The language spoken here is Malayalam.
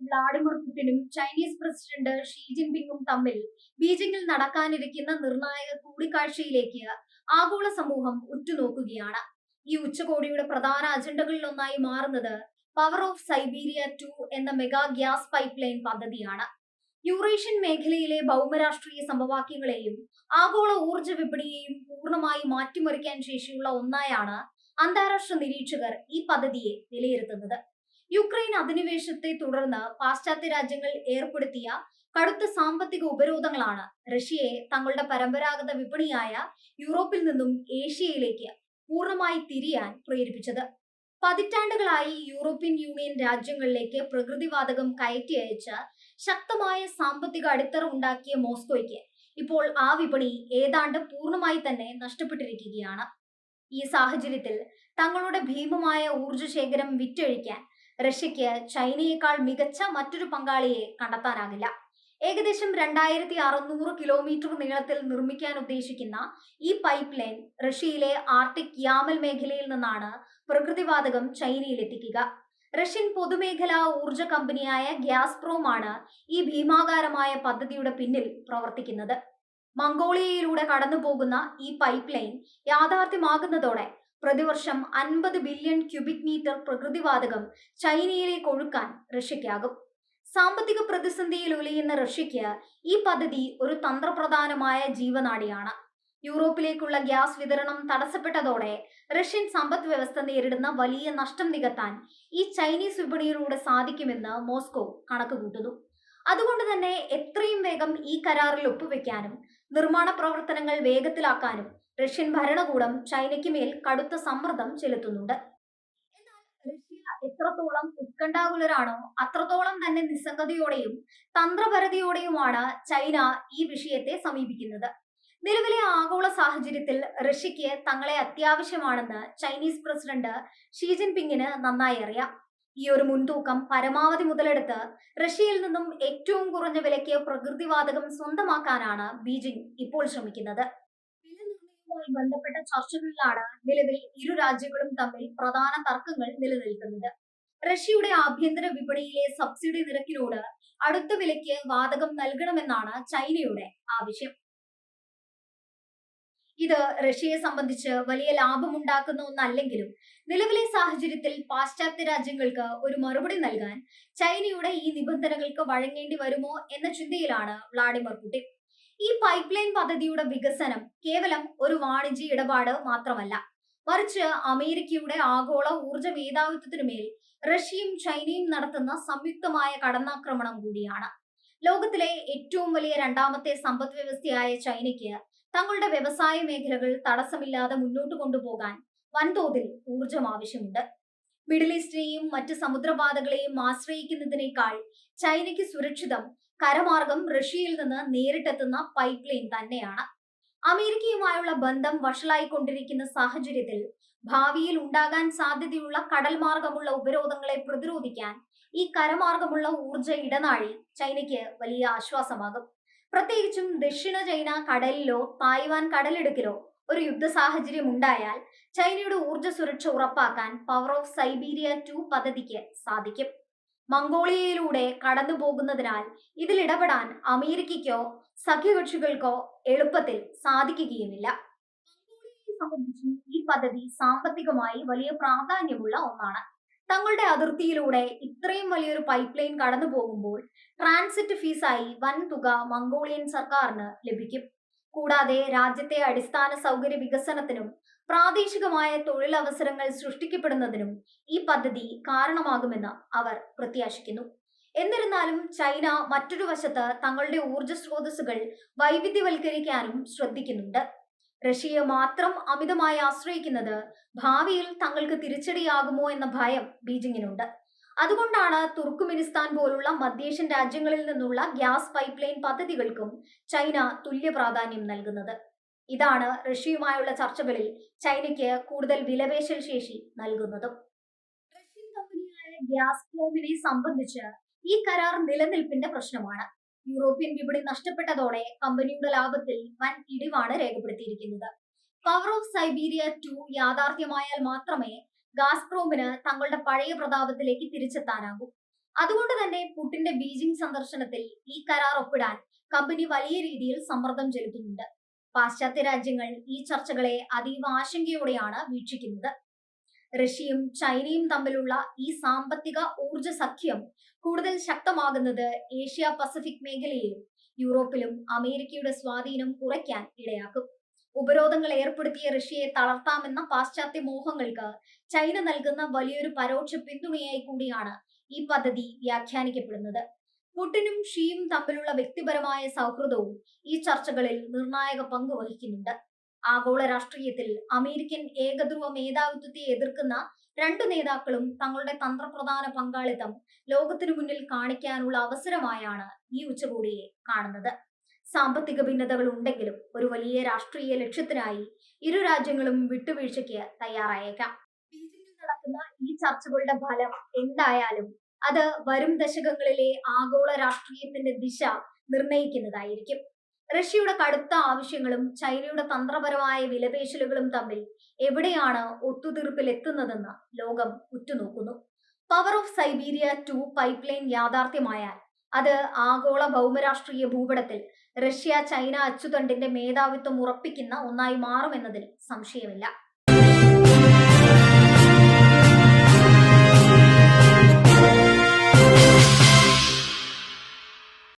വ്ളാഡിമിർ പുടിനും ചൈനീസ് പ്രസിഡന്റ് ഷീ ജിൻപിങ്ങും തമ്മിൽ ബീജിംഗിൽ നടക്കാനിരിക്കുന്ന നിർണായക കൂടിക്കാഴ്ചയിലേക്ക് ആഗോള സമൂഹം ഉറ്റുനോക്കുകയാണ്. ഈ ഉച്ചകോടിയുടെ പ്രധാന അജണ്ടകളിലൊന്നായി മാറുന്നത് പവർ ഓഫ് സൈബീരിയ 2 എന്ന മെഗാ ഗ്യാസ് പൈപ്പ് ലൈൻ പദ്ധതിയാണ്. യൂറേഷ്യൻ മേഖലയിലെ ഭൗമരാഷ്ട്രീയ സമവാക്യങ്ങളെയും ആഗോള ഊർജ വിപണിയെയും പൂർണ്ണമായി മാറ്റിമറിക്കാൻ ശേഷിയുള്ള ഒന്നായാണ് അന്താരാഷ്ട്ര നിരീക്ഷകർ ഈ പദ്ധതിയെ വിലയിരുത്തുന്നത്. യുക്രൈൻ അധിനിവേശത്തെ തുടർന്ന് പാശ്ചാത്യ രാജ്യങ്ങൾ ഏർപ്പെടുത്തിയ കടുത്ത സാമ്പത്തിക ഉപരോധങ്ങളാണ് റഷ്യയെ തങ്ങളുടെ പരമ്പരാഗത വിപണിയായ യൂറോപ്പിൽ നിന്നും ഏഷ്യയിലേക്ക് പൂർണ്ണമായി തിരിയാൻ പ്രേരിപ്പിച്ചത്. പതിറ്റാണ്ടുകളായി യൂറോപ്യൻ യൂണിയൻ രാജ്യങ്ങളിലേക്ക് പ്രകൃതിവാതകം കയറ്റി അയച്ച് ശക്തമായ സാമ്പത്തിക അടിത്തറ ഉണ്ടാക്കിയ മോസ്കോയ്ക്ക് ഇപ്പോൾ ആ വിപണി ഏതാണ്ട് പൂർണ്ണമായി തന്നെ നഷ്ടപ്പെട്ടിരിക്കുകയാണ്. ഈ സാഹചര്യത്തിൽ തങ്ങളുടെ ഭീമമായ ഊർജ്ജ ശേഖരം വിറ്റഴിക്കാൻ റഷ്യക്ക് ചൈനയേക്കാൾ മികച്ച മറ്റൊരു പങ്കാളിയെ കണ്ടെത്താനാകില്ല. ഏകദേശം 2600 കിലോമീറ്റർ നീളത്തിൽ നിർമ്മിക്കാൻ ഉദ്ദേശിക്കുന്ന ഈ പൈപ്പ് ലൈൻ റഷ്യയിലെ ആർട്ടിക് യാമൽ മേഖലയിൽ നിന്നാണ് പ്രകൃതിവാതകം ചൈനയിൽ എത്തിക്കുക. റഷ്യൻ പൊതുമേഖലാ ഊർജ കമ്പനിയായ ഗ്യാസ്പ്രോം ആണ് ഈ ഭീമാകാരമായ പദ്ധതിയുടെ പിന്നിൽ പ്രവർത്തിക്കുന്നത്. മംഗോളിയയിലൂടെ കടന്നുപോകുന്ന ഈ പൈപ്പ് ലൈൻ യാഥാർത്ഥ്യമാകുന്നതോടെ പ്രതിവർഷം 50 ബില്യൺ ക്യൂബിക് മീറ്റർ പ്രകൃതിവാതകം ചൈനയിലേക്ക് ഒഴുക്കാൻ റഷ്യയ്ക്കാകും. സാമ്പത്തിക പ്രതിസന്ധിയിൽ ഉലയുന്ന റഷ്യയ്ക്ക് ഈ പദ്ധതി ഒരു തന്ത്രപ്രധാനമായ ജീവനാഡിയാണ്. യൂറോപ്പിലേക്കുള്ള ഗ്യാസ് വിതരണം തടസ്സപ്പെട്ടതോടെ റഷ്യൻ സമ്പദ് വ്യവസ്ഥ നേരിടുന്ന വലിയ നഷ്ടം നികത്താൻ ഈ ചൈനീസ് വിപണിയിലൂടെ സാധിക്കുമെന്ന് മോസ്കോ കണക്കുകൂട്ടുന്നു. അതുകൊണ്ട് തന്നെ എത്രയും വേഗം ഈ കരാറിൽ ഒപ്പുവെക്കാനും നിർമ്മാണ പ്രവർത്തനങ്ങൾ വേഗത്തിലാക്കാനും റഷ്യൻ ഭരണകൂടം ചൈനയ്ക്ക് മേൽ കടുത്ത സമ്മർദ്ദം ചെലുത്തുന്നുണ്ട്. എന്നാൽ റഷ്യ എത്രത്തോളം ഉത്കണ്ഠാകുലരാണോ അത്രത്തോളം തന്നെ നിസ്സംഗതയോടെയും തന്ത്രപരതയോടെയുമാണ് ചൈന ഈ വിഷയത്തെ സമീപിക്കുന്നത്. നിലവിലെ ആഗോള സാഹചര്യത്തിൽ റഷ്യക്ക് തങ്ങളെ അത്യാവശ്യമാണെന്ന് ചൈനീസ് പ്രസിഡന്റ് ഷീ ജിൻപിങ്ങിന് നന്നായി അറിയാം. ഈ ഒരു മുൻതൂക്കം പരമാവധി മുതലെടുത്ത് റഷ്യയിൽ നിന്നും ഏറ്റവും കുറഞ്ഞ വിലയ്ക്ക് പ്രകൃതിവാതകം സ്വന്തമാക്കാനാണ് ബീജിംഗ് ഇപ്പോൾ ശ്രമിക്കുന്നത്. വില നിർണ്ണയവുമായി ബന്ധപ്പെട്ട ചർച്ചകളിലാണ് നിലവിൽ ഇരു രാജ്യങ്ങളും തമ്മിൽ പ്രധാന തർക്കങ്ങൾ നിലനിൽക്കുന്നത്. റഷ്യയുടെ ആഭ്യന്തര വിപണിയിലെ സബ്സിഡി നിരക്കിനോട് അടുത്ത വിലയ്ക്ക് വാതകം നൽകണമെന്നാണ് ചൈനയുടെ ആവശ്യം. ഇത് റഷ്യയെ സംബന്ധിച്ച് വലിയ ലാഭമുണ്ടാക്കുന്ന ഒന്നല്ലെങ്കിലും നിലവിലെ സാഹചര്യത്തിൽ പാശ്ചാത്യ രാജ്യങ്ങൾക്ക് ഒരു മറുപടി നൽകാൻ ചൈനയുടെ ഈ നിബന്ധനകൾക്ക് വഴങ്ങേണ്ടി വരുമോ എന്ന ചിന്തയിലാണ് വ്ളാഡിമിർ പുടിൻ. ഈ പൈപ്പ് ലൈൻ പദ്ധതിയുടെ വികസനം കേവലം ഒരു വാണിജ്യ ഇടപാട് മാത്രമല്ല, മറിച്ച് അമേരിക്കയുടെ ആഗോള ഊർജ മേധാവിത്വത്തിനുമേൽ റഷ്യയും ചൈനയും നടത്തുന്ന സംയുക്തമായ കടന്നാക്രമണം കൂടിയാണ്. ലോകത്തിലെ ഏറ്റവും വലിയ രണ്ടാമത്തെ സമ്പദ് വ്യവസ്ഥയായ ചൈനയ്ക്ക് തങ്ങളുടെ വ്യവസായ മേഖലകൾ തടസ്സമില്ലാതെ മുന്നോട്ട് കൊണ്ടുപോകാൻ വൻതോതിൽ ഊർജം ആവശ്യമുണ്ട്. മിഡിൽ ഈസ്റ്റിനെയും മറ്റ് സമുദ്രപാതകളെയും ആശ്രയിക്കുന്നതിനേക്കാൾ ചൈനയ്ക്ക് സുരക്ഷിതം കരമാർഗം റഷ്യയിൽ നിന്ന് നേരിട്ടെത്തുന്ന പൈപ്പ് ലൈൻ തന്നെയാണ്. അമേരിക്കയുമായുള്ള ബന്ധം വഷളായിക്കൊണ്ടിരിക്കുന്ന സാഹചര്യത്തിൽ ഭാവിയിൽ ഉണ്ടാകാൻ സാധ്യതയുള്ള കടൽ മാർഗമുള്ള ഉപരോധങ്ങളെ പ്രതിരോധിക്കാൻ ഈ കരമാർഗമുള്ള ഊർജ ഇടനാഴി ചൈനയ്ക്ക് വലിയ ആശ്വാസമാകും. പ്രത്യേകിച്ചും ദക്ഷിണ ചൈന കടലിലോ തായ്വാൻ കടലിടുക്കിലോ ഒരു യുദ്ധ സാഹചര്യം ഉണ്ടായാൽ ചൈനയുടെ ഊർജ സുരക്ഷ ഉറപ്പാക്കാൻ പവർ ഓഫ് സൈബീരിയ 2 പദ്ധതിക്ക് സാധിക്കും. മംഗോളിയയിലൂടെ കടന്നു പോകുന്നതിനാൽ ഇതിൽ ഇടപെടാൻ അമേരിക്കയ്ക്കോ സഖ്യകക്ഷികൾക്കോ എളുപ്പത്തിൽ സാധിക്കുകയുമില്ല. മംഗോളിയയെ സംബന്ധിച്ചും ഈ പദ്ധതി സാമ്പത്തികമായി വലിയ പ്രാധാന്യമുള്ള ഒന്നാണ്. തങ്ങളുടെ അതിർത്തിയിലൂടെ ഇത്രയും വലിയൊരു പൈപ്പ് ലൈൻ കടന്നു പോകുമ്പോൾ ട്രാൻസിറ്റ് ഫീസായി വൻ തുക മംഗോളിയൻ സർക്കാരിന് ലഭിക്കും. കൂടാതെ രാജ്യത്തെ അടിസ്ഥാന സൗകര്യ വികസനത്തിനും പ്രാദേശികമായ തൊഴിലവസരങ്ങൾ സൃഷ്ടിക്കപ്പെടുന്നതിനും ഈ പദ്ധതി കാരണമാകുമെന്ന് അവർ പ്രത്യാശിക്കുന്നു. എന്നിരുന്നാലും ചൈന മറ്റൊരു വശത്ത് തങ്ങളുടെ ഊർജ സ്രോതസ്സുകൾ വൈവിധ്യവൽക്കരിക്കാനും ശ്രദ്ധിക്കുന്നുണ്ട്. റഷ്യയെ മാത്രം അമിതമായി ആശ്രയിക്കുന്നത് ഭാവിയിൽ തങ്ങൾക്ക് തിരിച്ചടിയാകുമോ എന്ന ഭയം ബീജിംഗിനുണ്ട്. അതുകൊണ്ടാണ് തുർക്കുമെനിസ്ഥാൻ പോലുള്ള മധ്യേഷ്യൻ രാജ്യങ്ങളിൽ നിന്നുള്ള ഗ്യാസ് പൈപ്പ് ലൈൻ പദ്ധതികൾക്കും ചൈന തുല്യ പ്രാധാന്യം നൽകുന്നത്. ഇതാണ് റഷ്യയുമായുള്ള ചർച്ചകളിൽ ചൈനയ്ക്ക് കൂടുതൽ വിലപേശൽ ശേഷി നൽകുന്നതും. റഷ്യൻ കമ്പനിയായ ഗ്യാസ്പ്രോമിനെ സംബന്ധിച്ച് ഈ കരാർ നിലനിൽപ്പിന്റെ പ്രശ്നമാണ്. യൂറോപ്യൻ വിപണി നഷ്ടപ്പെട്ടതോടെ കമ്പനിയുടെ ലാഭത്തിൽ വൻ ഇടിവാണ് രേഖപ്പെടുത്തിയിരിക്കുന്നത്. പവർ ഓഫ് സൈബീരിയ 2 യാഥാർത്ഥ്യമായാൽ മാത്രമേ ഗാസ്പ്രോമിന് തങ്ങളുടെ പഴയ പ്രതാപത്തിലേക്ക് തിരിച്ചെത്താനാകൂ. അതുകൊണ്ട് തന്നെ പുടിന്റെ ബീജിംഗ് സന്ദർശനത്തിൽ ഈ കരാർ ഒപ്പിടാൻ കമ്പനി വലിയ രീതിയിൽ സമ്മർദ്ദം ചെലുത്തുന്നുണ്ട്. പാശ്ചാത്യ രാജ്യങ്ങൾ ഈ ചർച്ചകളെ അതീവ ആശങ്കയോടെയാണ് വീക്ഷിക്കുന്നത്. റഷ്യയും ചൈനയും തമ്മിലുള്ള ഈ സാമ്പത്തിക ഊർജ സഖ്യം കൂടുതൽ ശക്തമാകുന്നത് ഏഷ്യ പസഫിക് മേഖലയിലും യൂറോപ്പിലും അമേരിക്കയുടെ സ്വാധീനം കുറയ്ക്കാൻ ഇടയാക്കും. ഉപരോധങ്ങൾ ഏർപ്പെടുത്തിയ റഷ്യയെ തളർത്താമെന്ന പാശ്ചാത്യ മോഹങ്ങൾക്ക് ചൈന നൽകുന്ന വലിയൊരു പരോക്ഷ പിന്തുണയായി കൂടിയാണ് ഈ പദ്ധതി വ്യാഖ്യാനിക്കപ്പെടുന്നത്. പുടിനും ഷിയും തമ്മിലുള്ള വ്യക്തിപരമായ സൗഹൃദവും ഈ ചർച്ചകളിൽ നിർണായക പങ്ക് വഹിക്കുന്നുണ്ട്. ആഗോള രാഷ്ട്രീയത്തിൽ അമേരിക്കൻ ഏകധ്രുവ മേധാവിത്വത്തെ എതിർക്കുന്ന രണ്ടു നേതാക്കളും തങ്ങളുടെ തന്ത്രപ്രധാന പങ്കാളിത്തം ലോകത്തിനു മുന്നിൽ കാണിക്കാനുള്ള അവസരമായാണ് ഈ ഉച്ചകോടിയെ കാണുന്നത്. സാമ്പത്തിക ഭിന്നതകൾ ഉണ്ടെങ്കിലും ഒരു വലിയ രാഷ്ട്രീയ ലക്ഷ്യത്തിനായി ഇരു രാജ്യങ്ങളും വിട്ടുവീഴ്ചയ്ക്ക് തയ്യാറായേക്കാം. ബീജിംഗിൽ നടക്കുന്ന ഈ ചർച്ചകളുടെ ഫലം എന്തായാലും അത് വരും ദശകങ്ങളിലെ ആഗോള രാഷ്ട്രീയത്തിന്റെ ദിശ നിർണയിക്കുന്നതായിരിക്കും. റഷ്യയുടെ കടുത്ത ആവശ്യങ്ങളും ചൈനയുടെ തന്ത്രപരമായ വിലപേശലുകളും തമ്മിൽ എവിടെയാണ് ഒത്തുതീർപ്പിലെത്തുന്നതെന്ന് ലോകം ഉറ്റുനോക്കുന്നു. Power of Siberia 2 pipeline യാഥാർത്ഥ്യമായാൽ അത് ആഗോള ഭൗമരാഷ്ട്രീയ ഭൂപടത്തിൽ റഷ്യ ചൈന അച്ചുതണ്ടിന്റെ മേധാവിത്വം ഉറപ്പിക്കുന്ന ഒന്നായി മാറുമെന്നതിൽ സംശയമില്ല.